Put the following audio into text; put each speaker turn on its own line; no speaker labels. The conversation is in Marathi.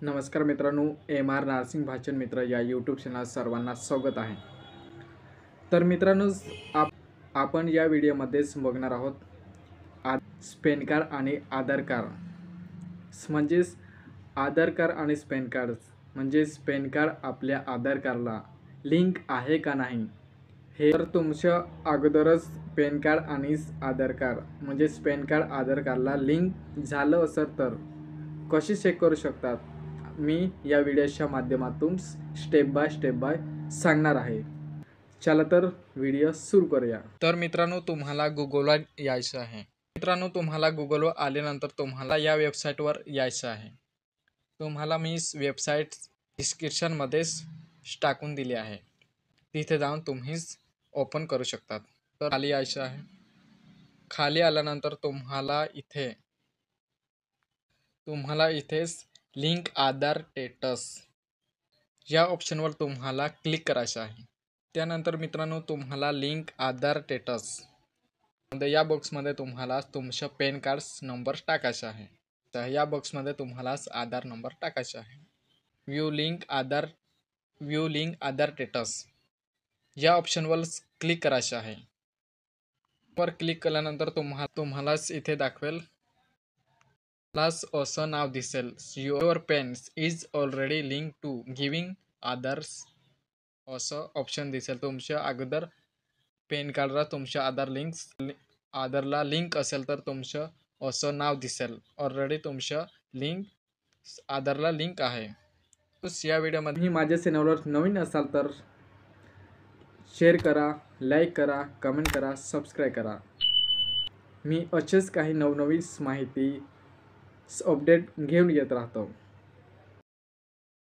नमस्कार मित्रांनो, एम आर नर्सिंग भाषण मित्र या यूट्यूब चॅनल सर्वांना स्वागत आहे। तर मित्रांनो, आपण या व्हिडिओमध्ये बघणार आहोत स्पॅन कार्ड आणि आधार कार्ड। म्हणजेच आधार कार्ड आणि स्पॅन कार्ड म्हणजे स्पॅन कार्ड आपल्या आधार कार्डला लिंक आहे का नाही हे। तर तुमच्या अगोदरच पॅन कार्ड आणि आधार कार्ड म्हणजे स्पॅन कार्ड आधार कार्डला लिंक झालं असेल तर कशी चेक करू शकतात, मी या व्हिडिओच्या माध्यमातून स्टेप बाय सांगणार आहे। चला तर व्हिडिओ सुरू करूया। तर मित्रांनो, तुम्हाला गुगलवर यायचं आहे। मित्रांनो, तुम्हाला गुगलवर आल्यानंतर तुम्हाला या वेबसाईटवर यायचं आहे। तुम्हाला मी वेबसाईट डिस्क्रिप्शनमध्येच टाकून दिली आहे, तिथे जाऊन तुम्ही ओपन करू शकतात। तर खाली यायचं आहे। खाली आल्यानंतर तुम्हाला इथेच लिंक आधार स्टेटस या ऑप्शनवर तुम्हाला क्लिक करायचं आहे। त्यानंतर मित्रांनो, तुम्हाला लिंक आधार स्टेटस या बॉक्समध्ये तुम्हाला तुमचा पॅन कार्ड नंबर टाकायचा आहे। तर या बॉक्समध्ये तुम्हाला आधार नंबर टाकायचा आहे। व्ह्यू लिंक आधार स्टेटस या ऑप्शनवर क्लिक करायचं आहे। वर क्लिक केल्यानंतर तुम्हालाच इथे दाखवेल प्लस असं नाव दिसेल, your PAN is already link to giving Aadhaars असं ऑप्शन दिसेल। तुमच्या अगोदर पॅन कार्डला तुमच्या आधारला लिंक असेल तर तुमचं असं नाव दिसेल, ऑलरेडी तुमच्या आधारला लिंक आहे। या व्हिडिओमध्ये माझ्या चॅनलवर नवीन असाल तर शेअर करा, लाईक करा, कमेंट करा, सबस्क्राईब करा। मी असेच काही नवनवीन माहिती अपडेट घेऊन येत राहतो।